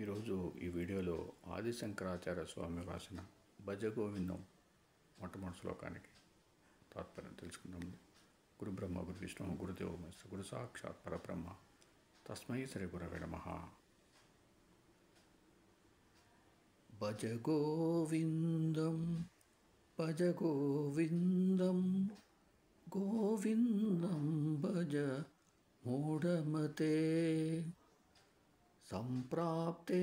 ఈరోజు ఈ వీడియోలో ఆది శంకరాచార్య స్వామి రాసిన భజగోవిందం మొట్టమొదటి శ్లోకానికి తాత్పర్యం తెలుసుకుందాం. గురు బ్రహ్మ గురు విష్ణు గురుదేవ మహేశ్వర గురు సాక్షాత్ పరబ్రహ్మ తస్మై శ్రీ గురవే నమః. భజగోవిందం భజగోవిందం గోవిందం భజ మూఢమతే సంప్రాప్తే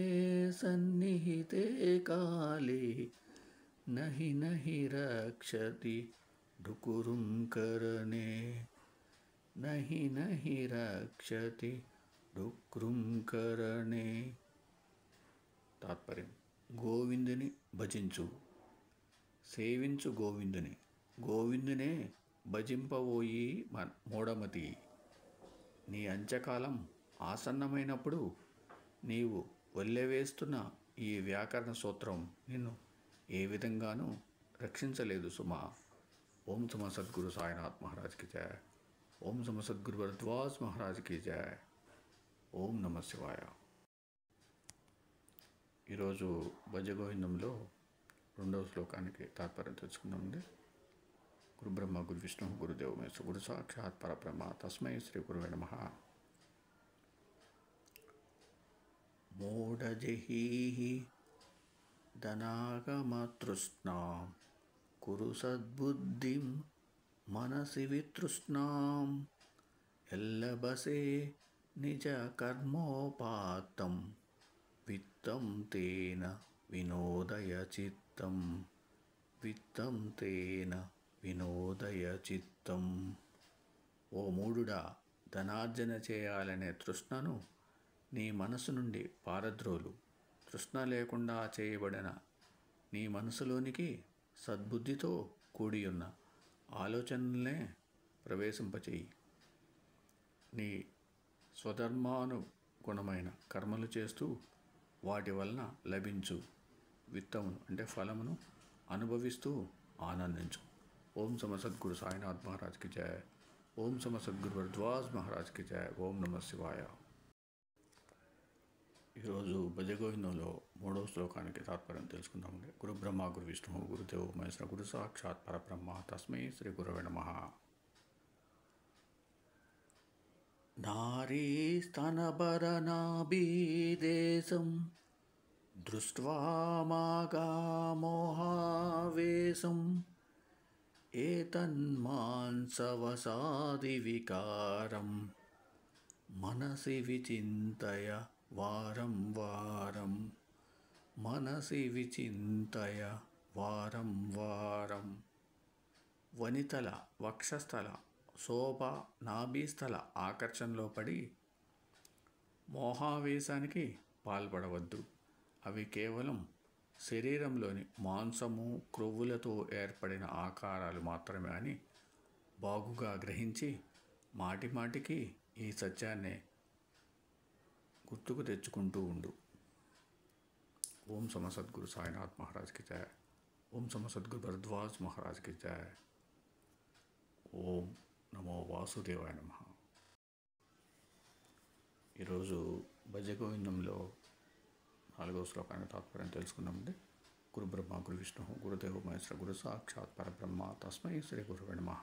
సన్నిహితే కాలే నహి నహి రక్షతి ఢుకురుం కరణే నహి నహి రక్షతి ఢుకురుం కరణే. తాత్పర్యం: గోవిందుని భజించు, సేవించు గోవిందుని, గోవిందునే భజింపబోయి మూఢమతి. నీ అంత్యకాలం ఆసన్నమైనప్పుడు నీవు వల్లెవేస్తున్న ఈ వ్యాకరణ సూత్రం నిన్ను ఏ విధంగానూ రక్షించలేదు సుమా. ఓం సమ సద్గురు సాయినాథ్ మహారాజ్కి జయ. ఓం సమ సద్గురు భరద్వాజ్ మహారాజ్కి జయ. ఓం నమ శివాయ. ఈరోజు భజగోవిందంలో రెండవ శ్లోకానికి తాత్పర్యం తెలుసుకుందామండి. గురు బ్రహ్మ గురు విష్ణు గురుదేవ మహేశ్వర గురు సాక్షాత్ పరబ్రహ్మ తస్మై శ్రీ గురవే నమః. మూఢజహీహి ధనాగమతృష్ణాం కురు సద్బుద్ధిం మనసి వితృష్ణాం ఎల్లబసే నిజ కర్మోపాత్తం విత్తం తేన వినోదయ చిత్తం విత్తం తేన వినోదయ చిత్తం. ఓ మూఢుడా, ధనార్జన చేయాలనే తృష్ణను నీ మనసు నుండి పారద్రోలు. తృష్ణ లేకుండా చేయబడిన నీ మనసులోనికి సద్బుద్ధితో కూడి ఉన్న ఆలోచనలనే ప్రవేశింపచేయి. నీ స్వధర్మానుగుణమైన కర్మలు చేస్తూ వాటి వలన లభించు విత్తమును అంటే ఫలమును అనుభవిస్తూ ఆనందించు. ఓం సమ సద్గురు సాయినాథ్ మహారాజ్కి జయ. ఓం సమ సద్గురు భరద్వాజ్ మహారాజ్కి జయ. ఓం నమ శివాయ. ఈరోజు భజగోవిందంలో మూడవ శ్లోకానికి తాత్పర్యం తెలుసుకుందామండి. గురు బ్రహ్మ గురు విష్ణు గురుదేవ మహేశ్వర గురు సాక్షాత్ పరబ్రహ్మ తస్మై శ్రీ గురవే నమః. నారీ స్తనభరనాభీదేశం దృష్ట్వా మాగామోహావేశం ఏతన్మాంసవసాది వికారం మనసి విచింతయ వారం వారం మనసి విచింతయ వారం వారం. వనితల వక్షస్థల శోభ నాభీస్థల ఆకర్షణలో పడి మోహావేశానికి పాల్పడవద్దు. అవి కేవలం శరీరంలోని మాంసము క్రొవ్వులతో ఏర్పడిన ఆకారాలు మాత్రమే అని బాగుగా గ్రహించి మాటిమాటికి ఈ సత్యాన్ని గుర్తుకు తెచ్చుకుంటూ ఉండు. ఓం సమ సద్గురు సాయినాథ్ మహారాజ్కి జయ. ఓం సమ సద్గురు భరద్వాజ్ మహారాజ్కి జయ. ఓం నమో వాసుదేవాయ నమః. ఈరోజు భజగోవిందంలో నాలుగవ శ్లోకానికి తాత్పర్యం తెలుసుకుందామండి. గురు బ్రహ్మ గురు విష్ణు గురుదేవ మహేశ్వర గురు సాక్షాత్ పరబ్రహ్మ తస్మై శ్రీ గురవే నమః.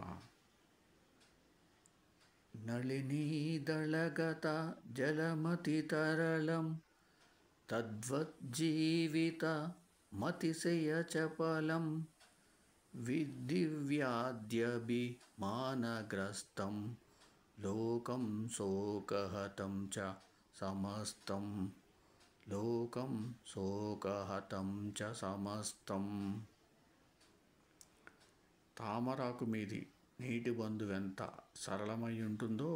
నళినీదళగత జలమతితరళం తద్వజ్జీవిత మతిశయచపలం విద్దివ్యాద్యభిమానగ్రస్తం లోకం శోకహతం చ సమస్తం లోకం శోకహతం చ సమస్తం. తామరాకు మీది నీటి బంధు ఎంత సరళమై ఉంటుందో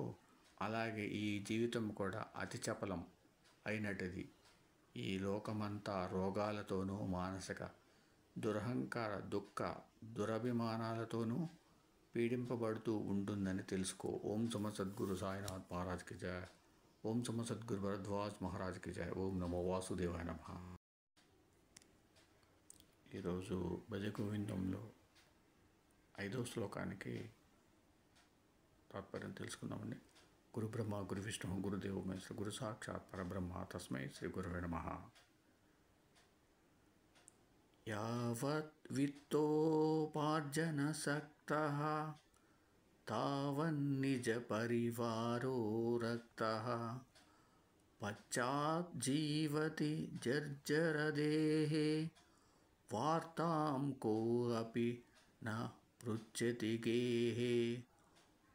అలాగే ఈ జీవితం కూడా అతి చపలం అయినటిది. ఈ లోకమంతా రోగాలతోనూ మానసిక దురహంకార దుఃఖ దురభిమానాలతోనూ పీడింపబడుతూ ఉంటుందని తెలుసుకో. ఓం సమ సద్గురు సాయినాథ్ మహారాజ్కి జయ. ఓం సమ సద్గురు భరద్వాజ్ మహారాజ్కి జయ. ఓం నమో వాసుదేవాయ నమః. ఈరోజు భజగోవిందంలో ఐదవ శ్లోకానికి తాత్పర్యం తెలుసుకుందామండి. గురుబ్రహ్మ గురువిష్ణు గురుదేవో మహేశ్వర గురు సాక్షాత్ పరబ్రహ్మ తస్మై శ్రీ గురవే నమః. యావత్ విత్తోపార్జనసక్తః తావన్నిజ పరివారో రక్తః పశ్చాత్ జీవతి జర్జరదేహే వార్తాం కోऽపి న పృచ్ఛతి గేహే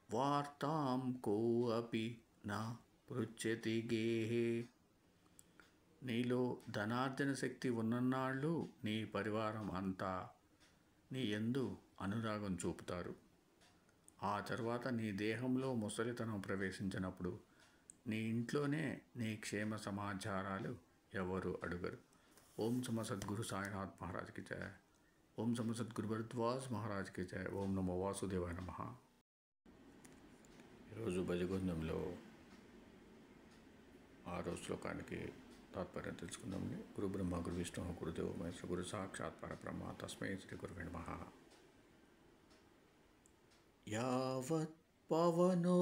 వార్తాం కోऽపి న పృచ్ఛతి గేహే. నీలో ధనార్జన శక్తి ఉన్నన్నాళ్ళు నీ పరివారం అంతా నీ యందు అనురాగం చూపుతారు. ఆ తర్వాత నీ దేహంలో ముసలితనం ప్రవేశించినప్పుడు నీ ఇంట్లోనే నీ క్షేమ సమాచారాలు ఎవరు అడుగరు. ఓం సమ సద్గురు సాయినాథ్ మహారాజ్కి జయ. ఓం సమ సద్గురు భరద్వాజ్ మహారాజ్కి జయ. ఓం నమో వాసుదేవాయ నమః. ఈరోజు భజగోందంలో 6వ శ్లోకానికి తాత్పర్యం తెలుసుకుందామండి. గురు బ్రహ్మ గురు విష్ణు గురుదేవో మహేశ్వర గురు సాక్షాత్ పరబ్రహ్మ తస్మై శ్రీ గురవే నమః. యావత్ పవనో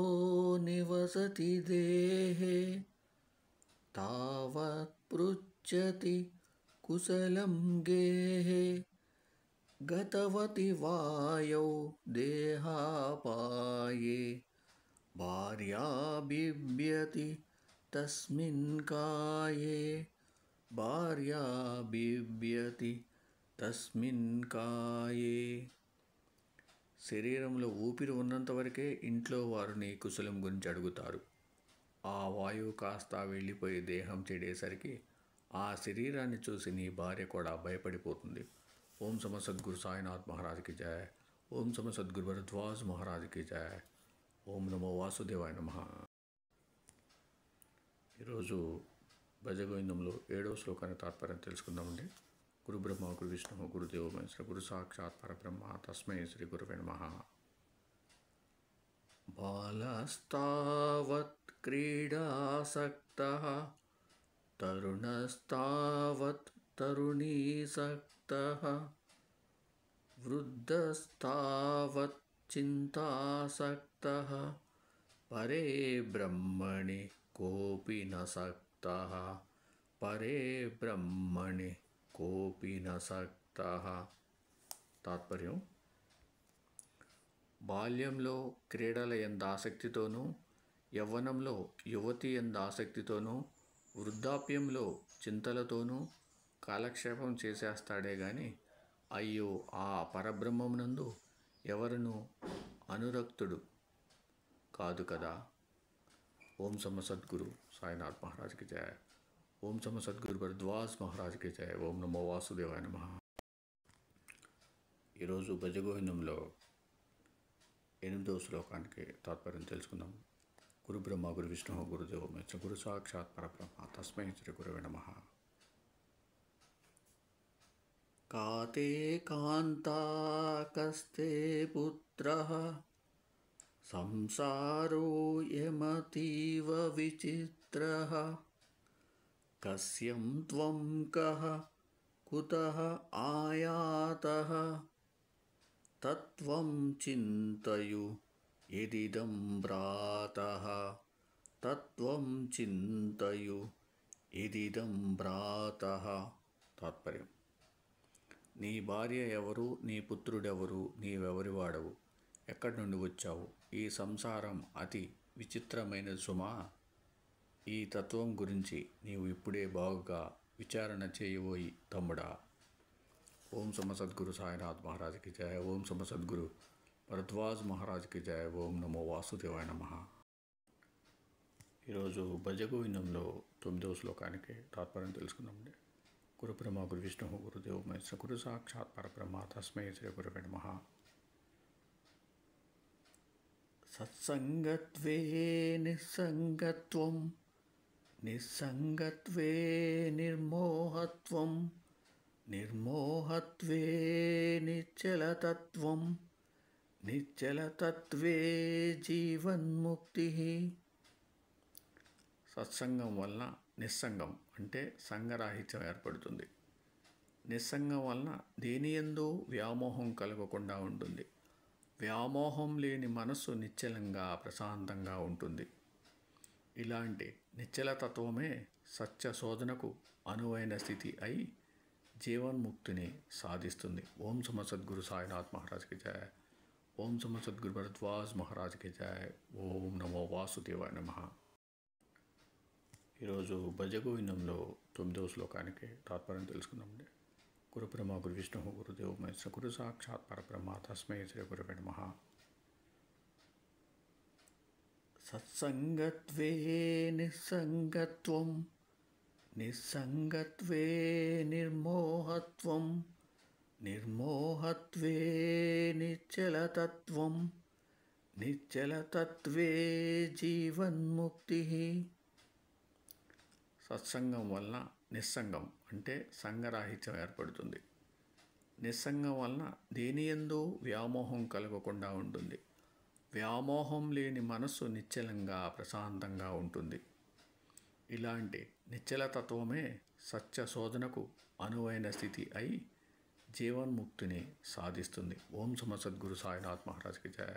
నివసతి దేహే తావత్ పృచ్ఛతి కుశలం గేహే గతవతి వాయౌ దేహాపాయే భార్యా బిభ్యతి తస్మిన్ కాయే భార్యా బిభ్యతి తస్మిన్ కాయే. శరీరంలో ఊపిరి ఉన్నంత వరకే ఇంట్లో వారు నీ కుశలం గురించి అడుగుతారు. ఆ వాయువు కాస్త వెళ్ళిపోయి దేహం చెడేసరికి ఆ శరీరాన్ని చూసి నీ భార్య కూడా భయపడిపోతుంది. ఓం సమ సద్గురు సాయినాథ్ మహారాజ్కి జయ. ఓం సమ సద్గురు భరద్వాజ్ మహారాజ్కి జయ. ఓం నమో వాసుదేవాయ నమః. ఈరోజు భజగోవిందంలో 7వ శ్లోకాన్ని తాత్పర్యం తెలుసుకుందామండి. గురు బ్రహ్మ గురు విష్ణు గురుదేవో మహేశ్వర గురు సాక్షాత్ పరబ్రహ్మ తస్మై శ్రీ గురవే నమః. బాలస్తావత్ క్రీడాసక్తః తరుణస్తావత్ తరుణీసక్తః వృద్ధస్తావత్ చింతాసక్తః పరే బ్రహ్మణి కోపి న సక్తః పరే బ్రహ్మణి కోపి న సక్తః. తాత్పర్యం: బాల్యంలో క్రీడల యందు ఆసక్తితోనూ, యవ్వనంలో యువతి యందు ఆసక్తితోనూ, వృద్ధాప్యంలో చింతలతోనూ కాలక్షేపం చేసేస్తాడే గాని అయ్యో ఆ పరబ్రహ్మమునందు ఎవరునూ అనురక్తుడు కాదు కదా. ఓం సమ సద్గురు సాయినాథ్ మహారాజ్కి జయ. ఓం సమ సద్గురు భరద్వాజ్ మహారాజ్కి జయ. ఓం నమో వాసుదేవాయ నమః. ఈరోజు భజగోవిందంలో 8వ శ్లోకానికి తాత్పర్యం తెలుసుకుందాం. గురు బ్రహ్మ గురు విష్ణు గురుదేవో మహేశ్వర గురు సాక్షాత్ పరబ్రహ్మ తస్మై శ్రీ గురవే నమః. కాతే కాంతా కస్తే పుత్రః సంసారో యమతీవ విచిత్రః కస్యం త్వం కః కుతః ఆయాతః తత్వం చింతయు యదిదం భ్రాతః తత్వం చింతయు యదిదం భ్రాతః. తాత్పర్యం: నీ భార్య ఎవరు, నీ పుత్రుడెవరు, నీవెవరి వాడవు, ఎక్కడి నుండి వచ్చావు? ఈ సంసారం అతి విచిత్రమైనది సుమా. ఈ తత్వం గురించి నీవు ఇప్పుడే బాగుగా విచారణ చేయబోయి తమ్ముడా. ఓం సమ సద్గురు సాయినాథ్ మహారాజ్కి జయ. ఓం సమ సద్గురు భరద్వాజ్ మహారాజ్కి జయ. ఓం నమో వాసుదేవాయ నమః. ఈరోజు భజగోవిందంలో 9వ శ్లోకానికి తాత్పర్యం తెలుసుకుందామండి. గురు బ్రహ్మ గురు విష్ణు గురుదేవో మహేశ్వర గురు సాక్షాత్ పరబ్రహ్మ తస్మై శ్రీ గురవే నమః. సత్సంగత్వే నిస్సంగత్వం నిస్సంగత్వే నిర్మోహత్వం నిర్మోహత్వే నిశ్చలతత్వం నిశ్చలతత్వే జీవన్ముక్తి. సత్సంగం వలన నిస్సంగం అంటే సంగరాహిత్యం ఏర్పడుతుంది. నిస్సంగం వలన దేనియందు వ్యామోహం కలగకుండా ఉంటుంది. వ్యామోహం లేని మనస్సు నిశ్చలంగా ప్రశాంతంగా ఉంటుంది. ఇలాంటి నిశ్చల తత్వమే సత్య శోధనకు అనువైన స్థితి అయి జీవన్ముక్తిని సాధిస్తుంది. ఓం సమ సద్గురు సాయినాథ్ మహారాజ్కి జయ. ఓం సమ సద్గురు భరద్వాజ్ మహారాజ్కి జయ. ఓం నమో వాసుదేవాయ నమః. ఈరోజు భజగోవిందంలో 9వ శ్లోకానికి తాత్పర్యం తెలుసుకుందామండి. గురు బ్రహ్మ గురు విష్ణు గురుదేవ మహేశ్వర గురు సాక్షాత్ పరబ్రహ్మ తస్మై శ్రీ గురవే నమః. సత్సంగత్వే నిస్సంగత్వం, నిస్సంగత్వే నిర్మోహత్వం, నిర్మోహత్వే నిశ్చలతత్వం, నిశ్చలతత్వే జీవన్ముక్తి. సత్సంగం వలన నిస్సంగం అంటే సంగరాహిత్యం ఏర్పడుతుంది. నిస్సంగం వలన దేనియందు వ్యామోహం కలగకుండా ఉంటుంది. వ్యామోహం లేని మనస్సు నిశ్చలంగా ప్రశాంతంగా ఉంటుంది. ఇలాంటి నిశ్చలతత్వమే సత్య శోధనకు అనువైన స్థితి అయి జీవన్ముక్తిని సాధిస్తుంది. ఓం సమ సద్గురు సాయినాథ్ మహారాజ్కి జయ.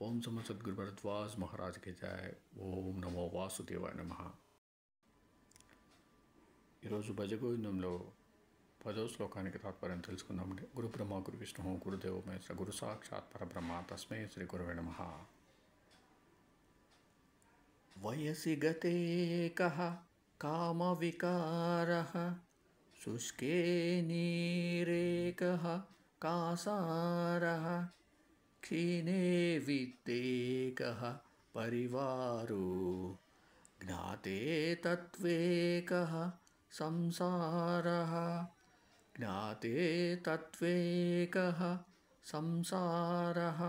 ఓం సమ సద్గురు భరద్వాజ్ మహారాజ్కి జయ. ఓం నమో వాసుదేవాయ నమః. ఈరోజు భజగోవిందంలో 10వ శ్లోకానికి తాత్పర్యం తెలుసుకుందామండి. గురు బ్రహ్మ గురు విష్ణు గురుదేవ మహేశ్వర గురు సాక్షాత్ పరబ్రహ్మ తస్మై శ్రీ గురవే నమః. వయసి గతే కః కామవికారః, శుష్కే నీరే కః కాసారః, క్షీణే విత్తే కః పరివారో, జ్ఞాతే తత్వే కః సంసారః, జ్ఞాతే తత్వే కః సంసారః.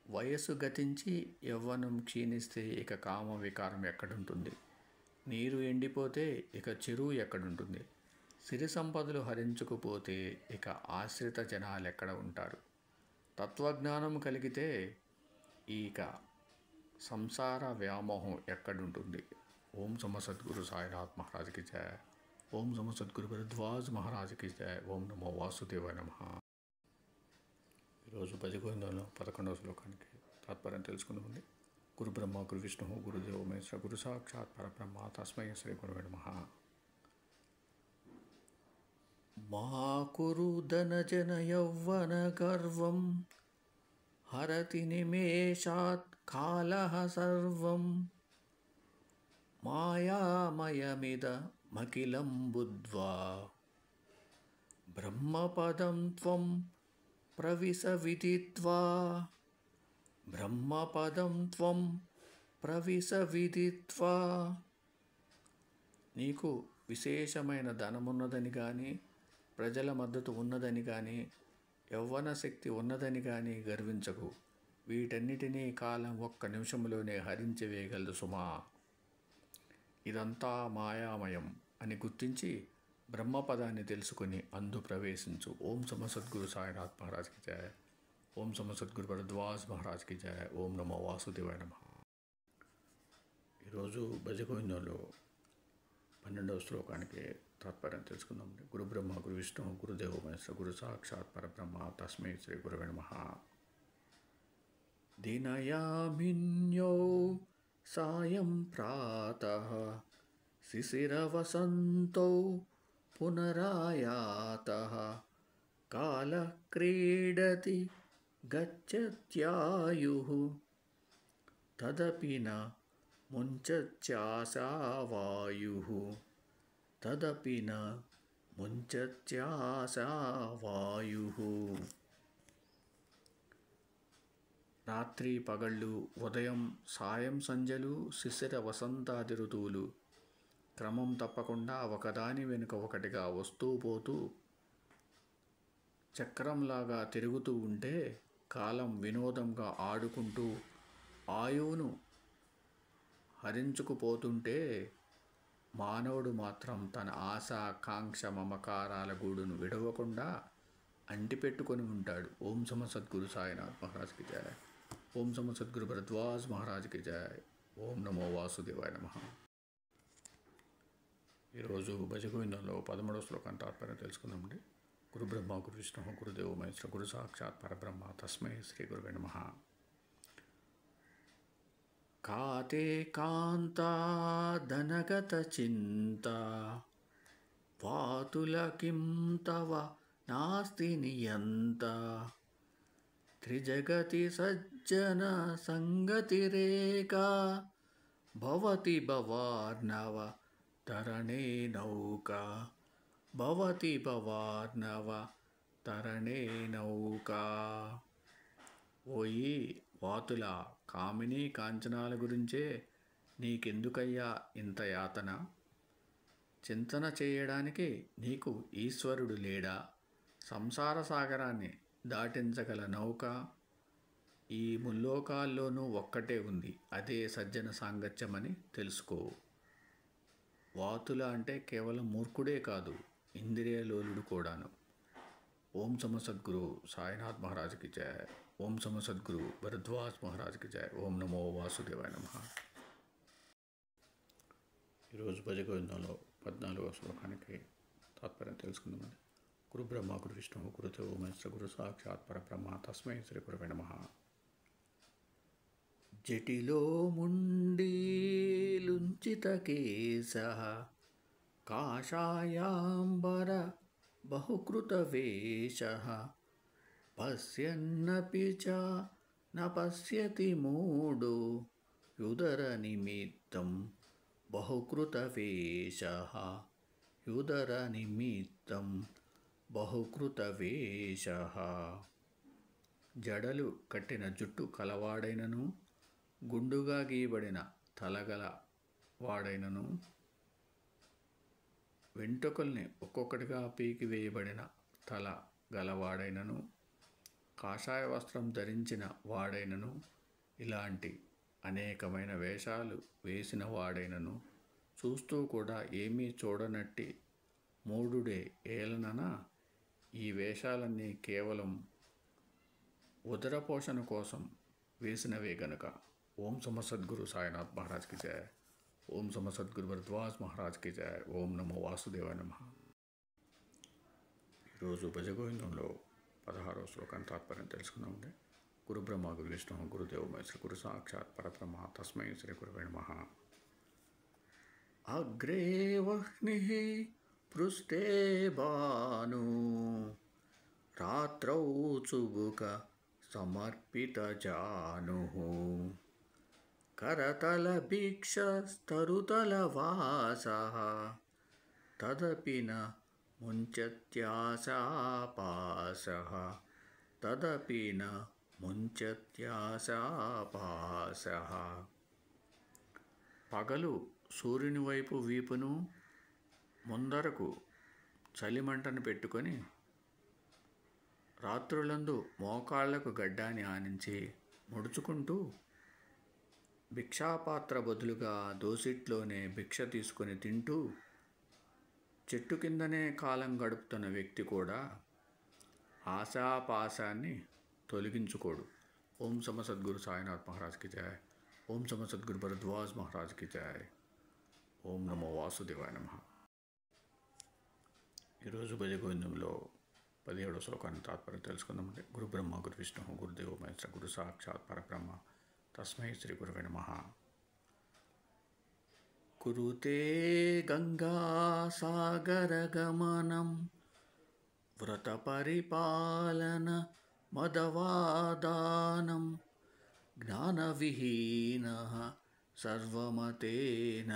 వయస్సు గతించి యవ్వనం క్షీణిస్తే ఇక కామ వికారం ఎక్కడుంటుంది? నీరు ఎండిపోతే ఇక చెరువు ఎక్కడుంటుంది? సిరి సంపదలు హరించుకుపోతే ఇక ఆశ్రిత జనాలు ఎక్కడ ఉంటారు? తత్వజ్ఞానం కలిగితే ఇక సంసార వ్యామోహం ఎక్కడుంటుంది? ఓం సమ సద్గురు సాయినాథ్ మహారాజ్కి జయ. ఓం సమ సద్గురు భరద్వాజ్ మహారాజ్కి జయ. ఓం నమో వాసుదేవాయ నమః. ఈరోజు భజగోవిందంలో 11వ శ్లోకానికి తాత్పర్యం తెలుసుకుందామండి. గురు బ్రహ్మ గురు విష్ణు గురుదేవ మహేశ్వర గురు సాక్షాత్ పరబ్రహ్మ తస్మై శ్రీ గురవే నమః. మా కురు ధనజన యౌవన గర్వం, హరతి నిమేషాత్ కాలః సర్వం, మాయామయమిదమఖిలం బుద్ధ్వా, బ్రహ్మపదం త్వం ప్రవిశ విదిత్వా, బ్రహ్మపదం త్వం ప్రవిశ విదిత్వా. నీకు విశేషమైన ధనమున్నదని కానీ, ప్రజల మద్దతు ఉన్నదని కానీ, యవ్వన శక్తి ఉన్నదని కానీ గర్వించకు. వీటన్నిటినీ కాలం ఒక్క నిమిషంలోనే హరించివేయగలదు సుమా. ఇదంతా మాయామయం అని గుర్తించి బ్రహ్మపదాన్ని తెలుసుకుని అందు ప్రవేశించు. ఓం సమ సద్గురు సాయినాథ్ మహారాజ్కి జయ. ఓం సమ సద్గురు భరద్వాజ్ మహారాజ్కి జయ. ఓం నమో వాసుదేవాయ నమః. ఈరోజు భజగోవిందంలో 12వ శ్లోకానికి తాత్పర్యం తెలుసుకుందాం. గురు బ్రహ్మ గురు విష్ణు గురుదేవ మహేశ్వర గురు సాక్షాత్ పరబ్రహ్మ తస్మై శ్రీ గురవే నమః. దినయామిన్యో సాయం ప్రాతః, శిశిరవసంతో పునరాయాతః, కాలః క్రీడతి గచ్చత్యాయుః, తదపి న ముంచత్యాశావాయుః, తదపి న ముంచత్యాశావాయుః. రాత్రి పగళ్ళు, ఉదయం సాయం సంధ్యలు, శిశిర వసంతాది ఋతువులు క్రమం తప్పకుండా ఒకదాని వెనుక ఒకటిగా వస్తూ పోతూ చక్రంలాగా తిరుగుతూ ఉంటే, కాలం వినోదంగా ఆడుకుంటూ ఆయువును హరించుకుపోతుంటే, మానవుడు మాత్రం తన ఆశ కాంక్ష మమకారాల గూడును విడవకుండా అంటిపెట్టుకొని ఉంటాడు. ఓం సమ సద్గురు సాయినాథ్ మహారాజ్కి జయ. ఓం సమ సద్గురు భరద్వాజ్ మహారాజ్కి జయ. ఓం నమో వాసుదేవాయ నమః. ఈరోజు భజగోవిందంలో 13వ శ్లోకాన్ని తాత్పర్యం తెలుసుకుందామండి. గురు బ్రహ్మ గురు విష్ణు గురుదేవ మహేశ్వర గురు సాక్షాత్ పరబ్రహ్మ తస్మై శ్రీ గురవే నమః. కాతే కాంతా ధనగత చింత వాతుల కిం తవ నాస్తి నియంత త్రిజగతి సజ్జన సంగతిరేకా భవతి భవార్ణవ తరణే నౌకా భవతి భవార్ణవ తరణే నౌకా. ఓయి వాతుల కామిని కాంచనాల గురించే నీకెందుకయ్యా ఇంత యాతన? చింతన చేయడానికి నీకు ఈశ్వరుడు లేడా? సంసార సాగరాన్ని దాటించగల నౌక ఈ ముల్లోకాల్లోనూ ఒక్కటే ఉంది, అదే సజ్జన సాంగత్యమని తెలుసుకో. వాతుల అంటే కేవలం మూర్ఖుడే కాదు, ఇంద్రియలోలుడు కూడాను. ఓం సమ సద్గురు సాయినాథ్ మహారాజ్కి జయ. ఓం సమ సద్గురు భరద్వాజ్ మహారాజ్కి జయ. ఓం నమో వాసుదేవాయ నమః. ఈరోజు భజగోవిందంలో 14వ శ్లోకానికి తాత్పర్యం తెలుసుకుందామండి. గురు బ్రహ్మ గురు విష్ణు గురుదేవో మహేశ్వర గురు సాక్షాత్ పరబ్రహ్మ తస్మై శ్రీ గురవే నమః. జటిలో ముండీలుంచితకేశః కాషాయాంబర బహుకృతవేషః పశ్యన్నపి చ న పశ్యతి మూఢో యుదరనిమిత్తం బహుకృతవేషః యుదరనిమిత్తం బహుకృతవేషః. జడలు కట్టిన జుట్టు కలవాడైనను గుండుగా గీయబడిన తలగల వాడైనను వెంట్రుకల్ని ఒక్కొక్కటిగా పీకి వేయబడిన తల గలవాడైనను కాషాయ వస్త్రం ధరించిన వాడైనను ఇలాంటి అనేకమైన వేషాలు వేసిన వాడైనను చూస్తూ కూడా ఏమీ చూడనట్టి మూఢుడే ఏలనన ఈ వేషాలన్నీ కేవలం ఉదరపోషణ కోసం వేసినవే గనుక. ఓం సమ సద్గురు సాయినాథ్ మహారాజ్కి జయ. ఓం సమ సద్గురు భరద్వాజ్ మహారాజ్కి జయ. ఓం నమో వాసుదేవాయ నమః. ఈరోజు భజగోవిందంలో 16వ శ్లోకాన్ని తాత్పర్యం తెలుసుకుందామండి. గురు బ్రహ్మ గురు విష్ణు గురుదేవో మహేశ్వర గురు సాక్షాత్ పరబ్రహ్మ తస్మై శ్రీ గురవే నమః. అగ్రే వహ్నిః పృష్ఠే భాను రాత్రౌ చుబుక సమర్పితజానుః కరతలభిక్షస్తరుతలవాసః తదపి న ముంచత్యాశాపాసః తదపి న ముంచత్యాశాపాసః. పగలు సూర్యుని వైపు వీపును ముందరకు చలిమంటను పెట్టుకొని రాత్రులందు మోకాళ్లకు గడ్డాన్ని ఆనించి ముడుచుకుంటూ భిక్షాపాత్ర బదులుగా దోసిట్లోనే భిక్ష తీసుకొని తింటూ చెట్టు కిందనే కాలం గడుపుతున్న వ్యక్తి కూడా ఆశాపాశాన్ని తొలగించుకోడు. ఓం సమ సద్గురు సాయినాథ్ మహారాజ్కి జయ. ఓం సమ సద్గురు భరద్వాజ్ మహారాజ్కి జయ. ఓం నమో వాసుదేవాయ నమః. ఈరోజు భజగోవిందంలో 17వ శ్లోకాన్ని తాత్పర్యం తెలుసుకుందామండి. గురు బ్రహ్మ గురు విష్ణు గురుదేవో మహేశ్వర గురు సాక్షాత్ పరబ్రహ్మ తస్మై శ్రీ గురవే నమః. కురుతే గంగా సాగర గమనం వ్రత పరిపాలన మదవాదానం జ్ఞానవిహీనః సర్వమతేన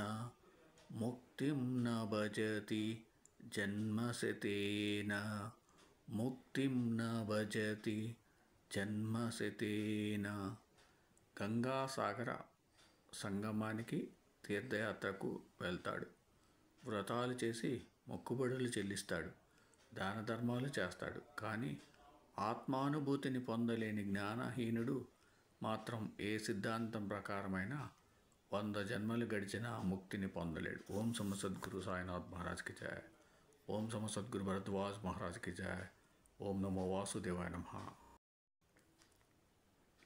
ముక్తిం న భజతి జన్మశతేన ముక్తిం న భజతి జన్మశతేన. గంగాసాగర సంగమానికి తీర్థయాత్రకు వెళ్తాడు. వ్రతాలు చేసి మొక్కుబడులు చెల్లిస్తాడు. దాన ధర్మాలు చేస్తాడు. కానీ ఆత్మానుభూతిని పొందలేని జ్ఞానహీనుడు మాత్రం ఏ సిద్ధాంతం ప్రకారమైన 100 జన్మలు గడిచినా ముక్తిని పొందలేడు. ఓం సమ సద్గురు సాయినాథ్ మహారాజ్కి జయ. ఓం సమ సద్గురు భరద్వాజ్ మహారాజ్కి జయ. ఓం నమో వాసుదేవాయ నమః.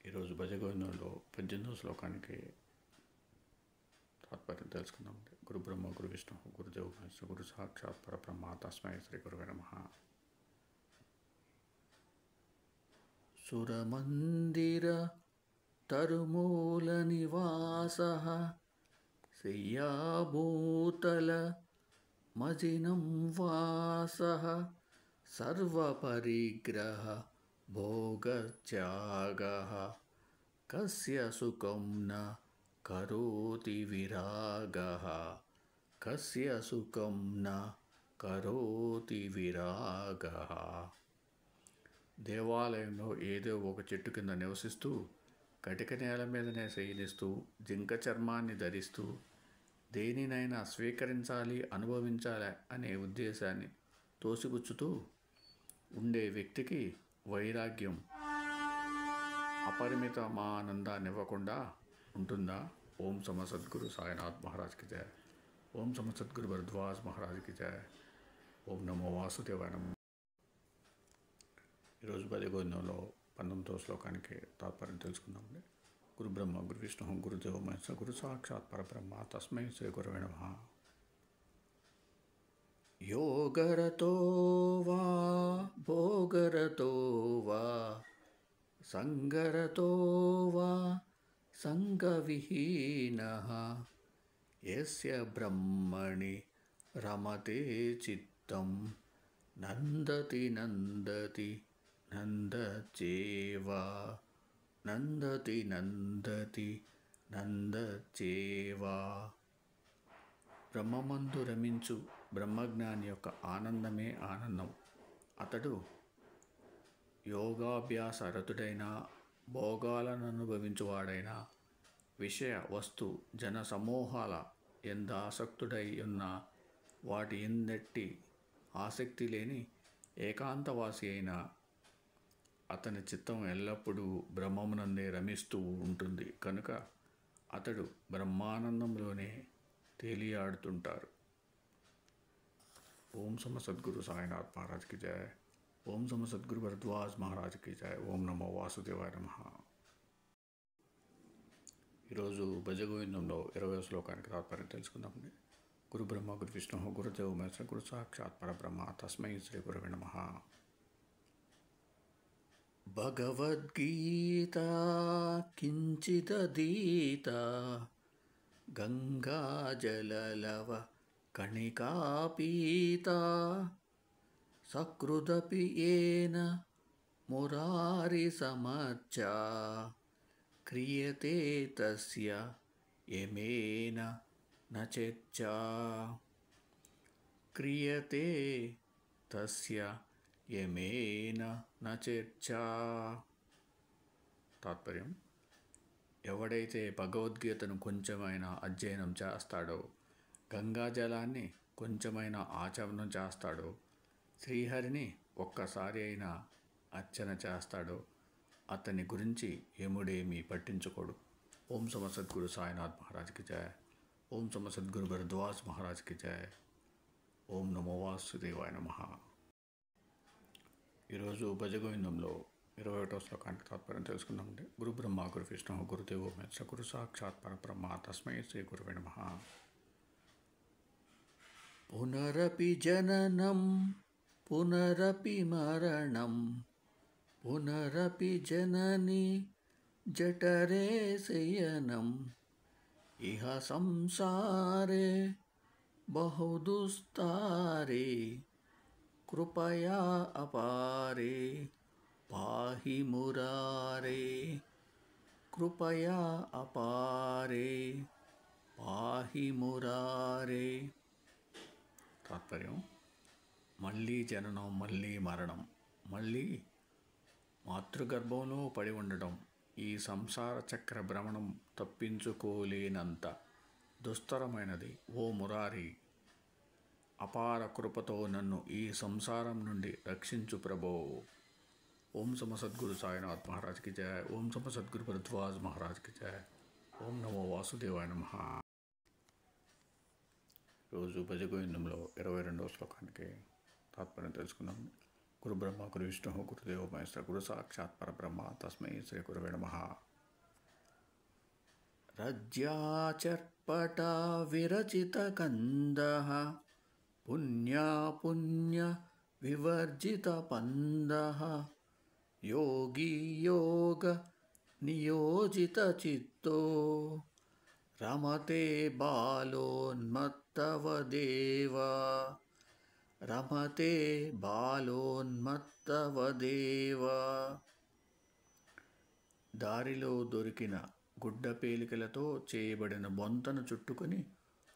ఈరోజు భజగోవిందంలో 18వ శ్లోకానికి తాత్పర్యం తెలుసుకుందాం. గురు బ్రహ్మ గురు విష్ణు గురుదేవో మహేశ్వర గురు సాక్షాత్ పరబ్రహ్మ తస్మై శ్రీ గురవే నమః. సురమందిర तरुमूलनिवासः शय्याभूतलमजिनं वासः सर्वपरिग्रह भोगत्यागः कस्य सुखं न करोति विरागः कस्य सुखं न కరోతి విరాగ. దేవాలయంలో ఏదో ఒక చెట్టు కింద నివసిస్తూ కటిక నేల మీదనే శయనిస్తూ జింక చర్మాన్ని ధరిస్తూ దేనినైనా స్వీకరించాలి అనుభవించాలి అనే ఉద్దేశాన్ని తోసిపుచ్చుతూ ఉండే వ్యక్తికి వైరాగ్యం అపరిమితమానందాన్ని ఇవ్వకుండా ఉంటుందా? ఓం సమ సద్గురు సాయినాథ్ మహారాజ్కి జయ. ఓం సమ సద్గురు భరద్వాజ్ మహారాజ్కి జయ. ఓం నమో వాసుదేవాయ నమః. ఈరోజు బలిగోవిందంలో 19వ శ్లోకానికి తాత్పర్యం తెలుసుకుందామండి. గురు బ్రహ్మ గురు విష్ణు గురుదేవ మహేశ్వర గురు సాక్షాత్ పరబ్రహ్మ తస్మై శ్రీ గురవే నమః. యోగరతో వా భోగరతో వా సంగరతో వా సంగవిహీనః యస్య బ్రహ్మణి రమతే చిత్తం నందతి నందతి నందచేవ నందతి నందతి నందచేవ. బ్రహ్మమందు రమించు బ్రహ్మజ్ఞాని యొక్క ఆనందమే ఆనందం. అతడు యోగాభ్యాస రతుడైనా భోగాలను అనుభవించువాడైనా విషయ వస్తు జన సమూహాల ఎందాసక్తుడై ఉన్న వాటి ఎందట్టి ఆసక్తి లేని ఏకాంతవాసి అయిన అతని చిత్తం ఎల్లప్పుడూ బ్రహ్మమునందే రమిస్తూ ఉంటుంది కనుక అతడు బ్రహ్మానందంలోనే తేలియాడుతుంటారు. ఓం సమ సద్గురు సాయినాథ్ మహారాజ్కి జయ. ఓం సమ సద్గురు భరద్వాజ్ మహారాజ్కి జయ. ఓం నమో వాసుదేవాయ నమః. ఈరోజు భజగోవిందంలో 20వ శ్లోకానికి తాత్పర్యం తెలుసుకుందామండి. గురు బ్రహ్మ గురు విష్ణు గురుదేవ మహేశ్వర గురు సాక్షాత్ పరబ్రహ్మ తస్మై శ్రీ గురవే నమః. భగవద్గీతా కించిదీతా గంగాజలలవ కణికాపీతా సకృదపి ఏన మురారిసమర్చా క్రియతే తస్య యమేన న చర్చా క్రియతే తస్య యమేన న చర్చా. తాత్పర్యం: ఎవడైతే భగవద్గీతను కొంచెమైనా అధ్యయనం చేస్తాడో, గంగాజలాన్ని కొంచెమైనా ఆచమనం చేస్తాడో, శ్రీహరిని ఒక్కసారి అయినా అర్చన చేస్తాడో అతని గురించి యముడేమీ పట్టించుకోడు. ఓం సమ సద్గురు సాయినాథ్ మహారాజ్కి జయ. ఓం సమ సద్గురు భరద్వాజ్ మహారాజ్కి జయ. ఓం నమో వాసుదేవాయ నమః. ఈరోజు భజగోవిందంలో 21వ శ్లోకానికి తాత్పర్యం తెలుసుకుందామండి. గురు బ్రహ్మ గురు విష్ణు గురుదేవో మహేశ్వర గురు సాక్షాత్ పరబ్రహ్మ తస్మై శ్రీ గురవే నమః. పునరపి జననం పునరపి మరణం పునరపి జనని జఠరే శయనం ఇహ సంసారే బహుదుస్తారే కృపయా అపారే పాహి మురారే కృపయా అపారే పాహి మురారే. తాత్పర్యం: మళ్ళీ జననం, మళ్ళీ మరణం, మళ్ళీ మాతృగర్భంలో పడి ఉండడం, ఈ సంసార చక్ర భ్రమణం తప్పించుకోలేనంత దుస్తరమైనది. ఓ మురారి, అపార కృపతో నన్ను ఈ సంసారం నుండి రక్షించు ప్రభో. ఓం సమ సద్గురు సాయినాథ్ మహారాజ్కి జయ. ఓం సమ సద్గురు భరద్వాజ్ మహారాజ్కి జయ. ఓం నమో వాసుదేవాయ నమః. రోజు భజగోవిందంలో 22వ శ్లోకానికి తాత్పర్యం తెలుసుకుందాం. గురు బ్రహ్మ గురు విష్ణు గురుదేవ మహేశ్వర గురు సాక్షాత్ పరబ్రహ్మ తస్మై శ్రీ గురవే నమః. రజ్యాచర్పట విరచిత కందః పుణ్యా పుణ్య వివర్జిత పందః యోగి యోగ నియోజితచిత్తో రమతే బాలోన్మత్తవదేవ రమతే బాలోన్మత్తవదేవ. దారిలో దొరికిన గుడ్డపేలికలతో చేయబడిన బొంతను చుట్టుకొని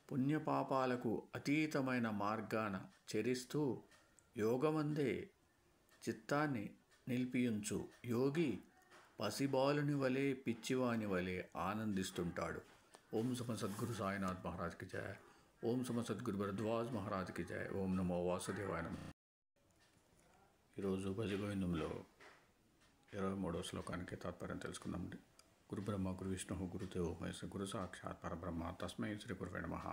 పుణ్యపాపాలకు అతీతమైన మార్గాన చరిస్తూ యోగమందే చిత్తాన్ని నిలిపియుంచు యోగి పసిబాలుని వలె పిచ్చివాని వలె ఆనందిస్తుంటాడు. ఓం సమ సద్గురు సాయినాథ్ మహారాజ్కి జయ. ఓం సమ సద్గురు భరద్వాజ్ మహారాజ్కి జయ. ఓం నమో వాసుదేవాయ నమః. ఈరోజు భజగోవిందంలో 23వ శ్లోకానికి తాత్పర్యం తెలుసుకుందామండి. గురు బ్రహ్మ గురు విష్ణు గురుదేవో మహేశ్వర గురు సాక్షాత్ పరబ్రహ్మ తస్మై శ్రీ గురువే నమః.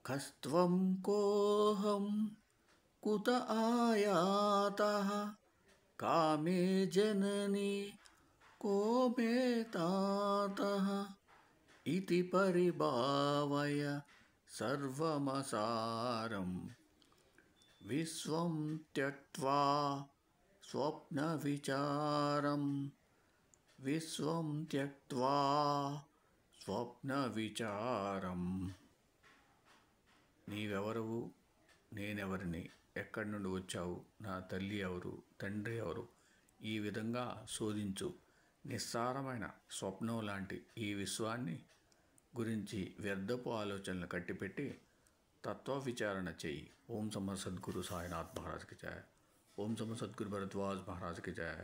కస్త్వం కోహం కుత ఆయాతః కామే జనని కో మే తాతః ఇతి పరిభావయ సర్వమసారం విశ్వం త్యక్త్వా స్వప్న విచారం విశ్వం త్యక్త్వా స్వప్న విచారం. నీవెవరవు, నేనెవరిని, ఎక్కడి నుండి వచ్చావు, నా తల్లి ఎవరు, తండ్రి ఎవరు, ఈ విధంగా శోధించు. నిస్సారమైన స్వప్నం లాంటి ఈ విశ్వాన్ని గురించి వ్యర్థపు ఆలోచనలు కట్టిపెట్టి తత్వ విచారణ చెయ్యి. ఓం సమ సద్గురు సాయినాథ్ మహారాజ్కి జయ. ఓం సమ సద్గురు భరద్వాజ్ మహారాజ్కి జయ.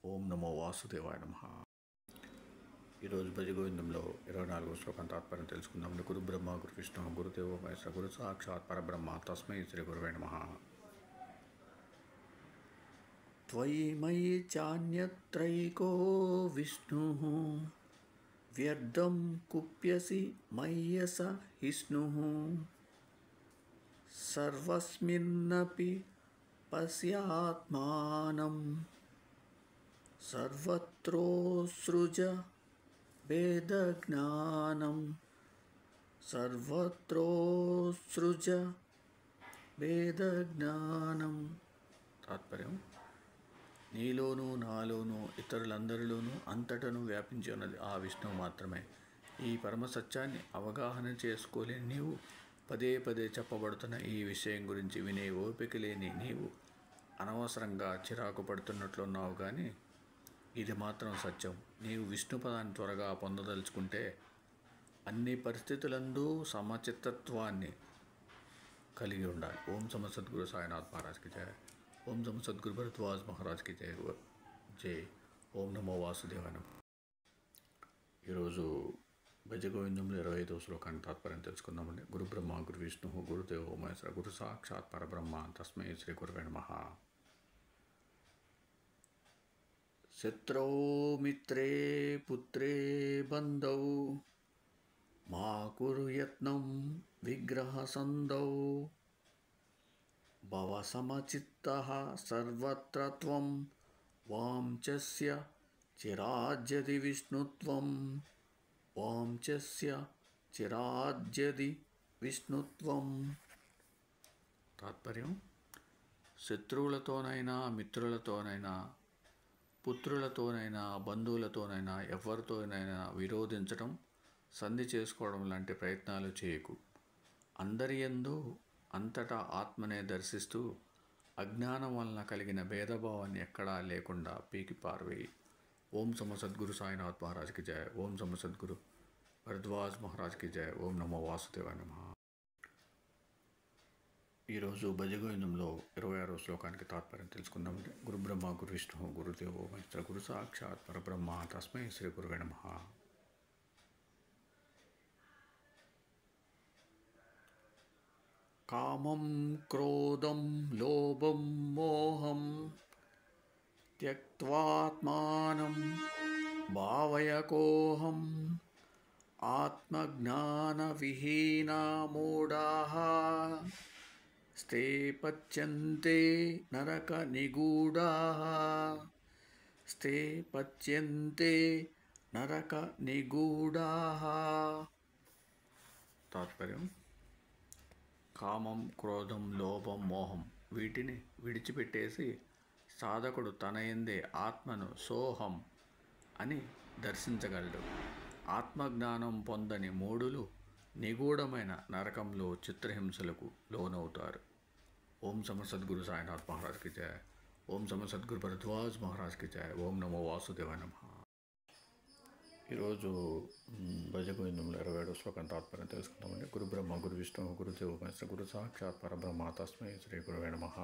ఓం నమో వాసుదేవాయ నమః. ఈరోజు భజగోవిందంలో 24వ శ్లోకం తాత్పర్యం తెలుసుకుందాం. గురు బ్రహ్మ గురు విష్ణు గురుదేవో మహేశ్వర గురు సాక్షాత్ పరబ్రహ్మ తస్మై శ్రీ గురువే నమః. త్వయి మయి చాన్యత్రైకో విష్ణుః వ్యర్థం కుప్యసి మయ్యస హిష్ణుః సర్వస్మిన్నపి పశ్యాత్మానం సర్వత్రోత్సృజ వేదజ్ఞానం సర్వత్రోత్సృజ వేదజ్ఞానం. తాత్పర్యం: నీలోనూ నాలోనూ ఇతరులందరిలోనూ అంతటను వ్యాపించి ఉన్నది ఆ విష్ణువు మాత్రమే. ఈ పరమసత్యాన్ని అవగాహన చేసుకోలేని నీవు పదే పదే చెప్పబడుతున్న ఈ విషయం గురించి వినే ఓపిక లేని నీవు అనవసరంగా చిరాకు పడుతున్నట్లున్నావు. కానీ ఇది మాత్రం సత్యం. నీవు విష్ణు పదాన్ని త్వరగా పొందదలుచుకుంటే అన్ని పరిస్థితులందు సమచిత్తత్వాన్ని కలిగి ఉండాలి. ఓం సమ సద్గురు సాయినాథ్ మహారాజ్కి జయ. ఓం సమ సద్గురు భరద్వాజ్ మహారాజ్కి జయ. జై. ఓం నమో వాసుదేవాయ నమః. ఈరోజు భజగోవిందంలో 25వ శ్లోకాన్ని తాత్పర్యం తెలుసుకుందామండి. గురు బ్రహ్మ గురు విష్ణు గురుదేవో మహేశ్వర గురు సాక్షాత్ పరబ్రహ్మ తస్మై శ్రీ గురువే నమః. శత్రౌ మిత్రే పుత్రే బంధౌ మా కురు యత్నం విగ్రహ సందౌ భవ సమచిత్తః సర్వత్ర త్వం వాంఛస్య చిరాజ్యది విష్ణుత్వం వాంఛస్య చిరాజ్యది విష్ణుత్వం. తాత్పర్యం: శత్రువులతోనైనా మిత్రులతోనైనా పుత్రులతోనైనా బంధువులతోనైనా ఎవరితోనైనా విరోధించడం, సంధి చేసుకోవడం లాంటి ప్రయత్నాలు చేయకు. అందరి యందు అంతటా ఆత్మనే దర్శిస్తూ అజ్ఞానం వలన కలిగిన భేదభావాన్ని ఎక్కడా లేకుండా పీకి పారవేయి. ఓం సమ సద్గురు సాయినాథ్ మహారాజ్కి జయ. ఓం సమ సద్గురు భరద్వాజ్ మహారాజ్కి జయ. ఓం నమో వాసుదేవాయ నమః. ఈరోజు భజగోవిందంలో 26వ శ్లోకానికి తాత్పర్యం తెలుసుకుందాం. గురు బ్రహ్మ గురు విష్ణు గురుదేవో మహేశ్వర గురు సాక్షాత్ పరబ్రహ్మ తస్మై శ్రీ గురువే నమః. కామం క్రోధం లోభం మోహం త్యక్త్వాత్మానం భావయకోహం ఆత్మజ్ఞానవిహీనా మూఢాః స్తే పచ్యంతే నరక నిగూఢాః స్తే పచ్యంతే నరక నిగూఢాః. తాత్పర్యం: కామం క్రోధం లోభం మోహం వీటిని విడిచిపెట్టేసి సాధకుడు తన యందే ఆత్మను సోహం అని దర్శించగలడు. ఆత్మజ్ఞానం పొందని మూఢులు నిగూఢమైన నరకంలో చిత్రహింసలకు లోనవుతారు. ఓం సమర్ సద్గురు సాయినాథ్ మహారాజ్ కి జయ. ఓం సమర్ సద్గురు భరద్వాజ్ మహారాజ్ కి జయ. ఓం నమో వాసుదేవాయ నమః. ఈరోజు భజగోవిందంలో 27వ శ్లోకం తాత్పర్యం తెలుసుకుందామండి. గురు బ్రహ్మ గురు విష్ణు గురుదేవ మహేశ్వర గురు సాక్షాత్ పరబ్రహ్మ తస్మై శ్రీ గురవే నమః.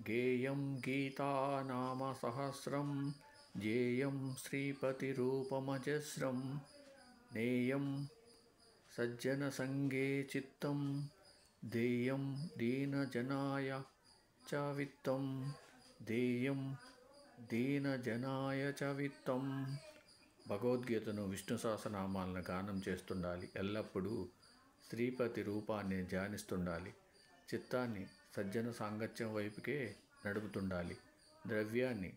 గేయం గీతానామ సహస్రం జేయం శ్రీపతిరూపమజస్రం నేయం సజ్జన సంగే చిత్తం దేయం దీనజనాయ చ విత్తం దేయం దీనజనాయ చ విత్తం. భగవద్గీతను విష్ణు సహస్రనామాలను గానం చేస్తుండాలి. ఎల్లప్పుడూ శ్రీపతి రూపాన్ని ధ్యానిస్తుండాలి. చిత్తాన్ని సజ్జన సాంగత్యం వైపుకే నడుపుతుండాలి. ద్రవ్యాన్ని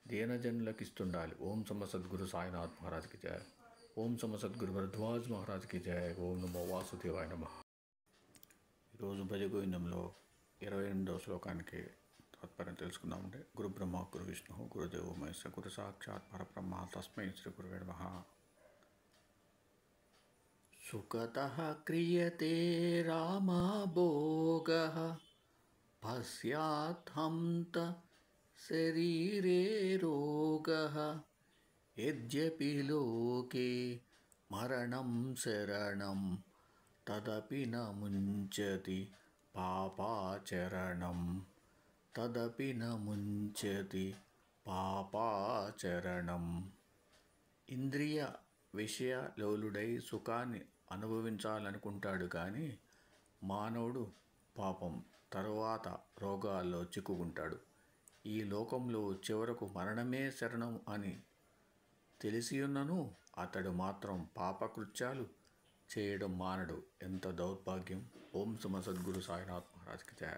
దీనజనులకు ఇస్తుండాలి. ఓం సమ సద్గురు సాయినాథ్ మహారాజ్కి జయ. ఓం సమ సద్గురు భరద్వాజ్ మహారాజ్కి జయ. ఓం నమో వాసుదేవాయ నమః. ఈరోజు భజగోవిందంలో 28వ శ్లోకానికి తాత్పర్యం తెలుసుకుందామంటే. గురు బ్రహ్మ గురు విష్ణు గురుదేవ మహేశ్వర గురు సాక్షాత్ పరబ్రహ్మ తస్మై శ్రీ గురవే నమః. సుఖతః క్రియతే రామభోగః పశ్యాత్హంత శరీరే రోగః యద్యపి లోకే మరణం శరణం తదపి న ముంచతి పాపాచరణం తదపి న ముంచతి పాపాచరణం. ఇంద్రియ విషయ లోలుడై సుఖాన్ని అనుభవించాలనుకుంటాడు కానీ మానవుడు పాపం తరువాత రోగాల్లో చిక్కుకుంటాడు. ఈ లోకంలో చివరకు మరణమే శరణం అని తెలిసియున్నను అతడు మాత్రం పాపకృత్యాలు చేయడం మానడు. ఎంత దౌర్భాగ్యం. ఓం సమ సద్గురు సాయినాథ్ మహారాజ్కి జయ.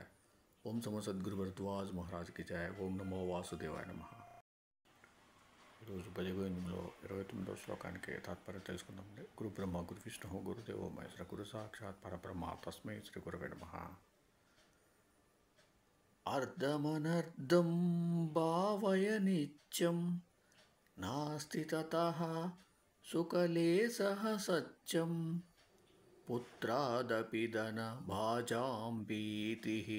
ఓం సమ సద్గురు భరద్వాజ్ మహారాజ్కి జయ. ఓం నమో వాసుదేవాయ నమః. ఈరోజు భజగోవిందంలో 29వ శ్లోకానికి తాత్పర్యం తెలుసుకుందామండి. గురు బ్రహ్మ గురు విష్ణు గురుదేవ మహేశ్వర గురు సాక్షాత్ పరబ్రహ్మ తస్మై శ్రీ గురవే నమః. అర్ధమనర్ధం భావయ నిత్యం నాస్తి తతః సుఖలేశః సత్యం పుత్రాదపి ధన భాజాం భీతిః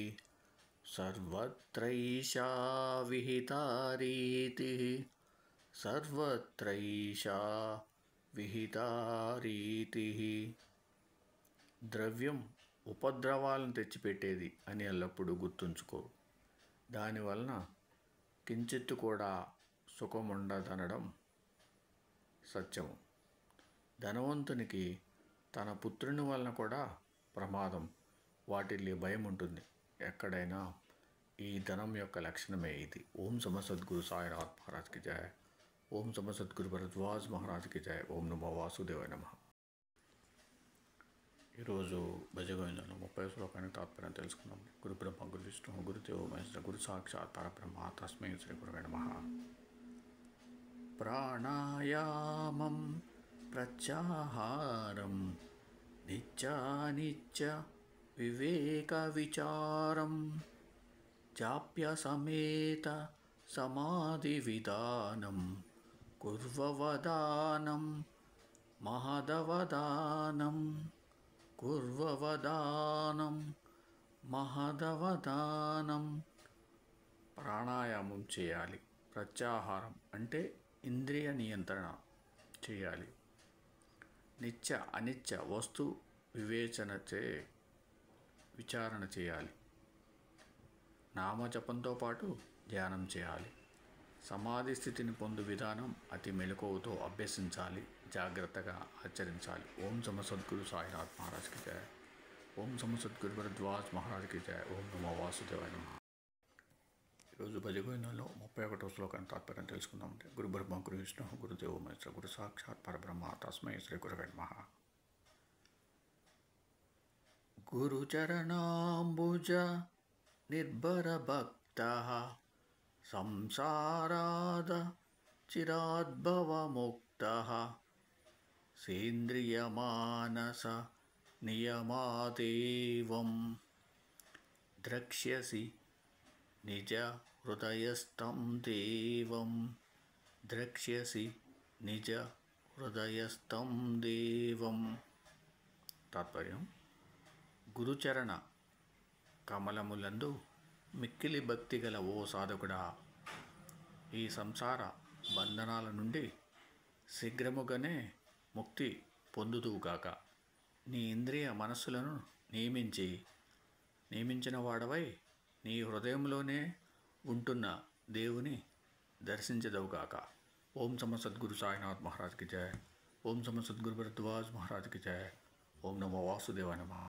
సర్వత్రైషా విహితా రీతిః సర్వత్రైషా విహితా రీతిః. ద్రవ్యం ఉపద్రవాలను తెచ్చిపెట్టేది అని ఎల్లప్పుడూ గుర్తుంచుకో. దానివలన కించిత్తు కూడా సుఖముండదనడం సత్యము. ధనవంతునికి తన పుత్రుని వలన కూడా ప్రమాదం వాటిల్లి భయం ఉంటుంది. ఎక్కడైనా ఈ ధనం యొక్క లక్షణమే ఇది. ఓం సమ సద్గురు సాయినాథ్ మహారాజ్కి జయ. ఓం సమ సద్గురు భరద్వాజ్ మహారాజ్కి జయ. ఓం నమో వాసుదేవాయ నమః. ఈరోజు భజగోవిందంలో 30వ శ్లోకానికి తాత్పర్యం తెలుసుకుందాం. గురు బ్రహ్మ గురు విష్ణు గురుదేవ మహేశ్వర గురు సాక్షాత్ పరబ్రహ్మ తస్మై శ్రీ గురవే నమః. ప్రాణాయామం ప్రత్యాహారం నిత్యానిత్య వివేక విచారం జాప్య సమేత సమాధి విధానం కుర్వవదానం మహదవదానం కుర్వవదానం మహదవదానం. ప్రాణాయామం చేయాలి. ప్రత్యాహారం అంటే ఇంద్రియ నియంత్రణ చేయాలి. నిత్య అనిత్య వస్తు విచారణ చేయాలి. నామజపంతో పాటు ధ్యానం చేయాలి. సమాధి స్థితిని పొందు విధానం అతి మెలకువతో అభ్యసించాలి. జాగ్రత్తగా ఆచరించాలి. ఓం సమ సద్గురు సాయినాథ్ మహారాజ్కి జయ. ఓం సమ సద్గురు భరద్వాజ్ మహారాజ్కి జయ. ఓం నమో వాసుదేవాయ నమః. ఈరోజు భజగోవిందంలో 31వ శ్లోకాన్ని తాత్పర్యం తెలుసుకుందామంటే. గురు బ్రహ్మ గురు విష్ణు గురుదేవ మహేశ్వర గురు సాక్షాత్ పరబ్రహ్మ తస్మై శ్రీ గురవే నమః. గురుచరణాంబుజ నిర్భర భక్తః సంసారాద చిరాద్భవముక్తః సేంద్రియమానస నియమాదేవం ద్రక్ష్యసి నిజ హృదయస్థం దేవం ద్రక్ష్యసి నిజ హృదయస్థం దేవం. తాత్పర్యం: గురుచరణ కమలములందు మిక్కిలి భక్తి గల ఓ సాధకుడా, ఈ సంసార బంధనాల నుండి శీఘ్రముగానే ముక్తి పొందుదువుగాక. నీ ఇంద్రియ మనస్సులను నియమించిన వాడవై నీ హృదయంలోనే ఉంటున్న దేవుని దర్శించదవుగాక. ఓం సమ సద్గురు సాయినాథ్ మహారాజ్కి జయ. ఓం సమ సద్గురు భరద్వాజ్ మహారాజ్కి జయ. ఓం నమో వాసుదేవాయ నమః.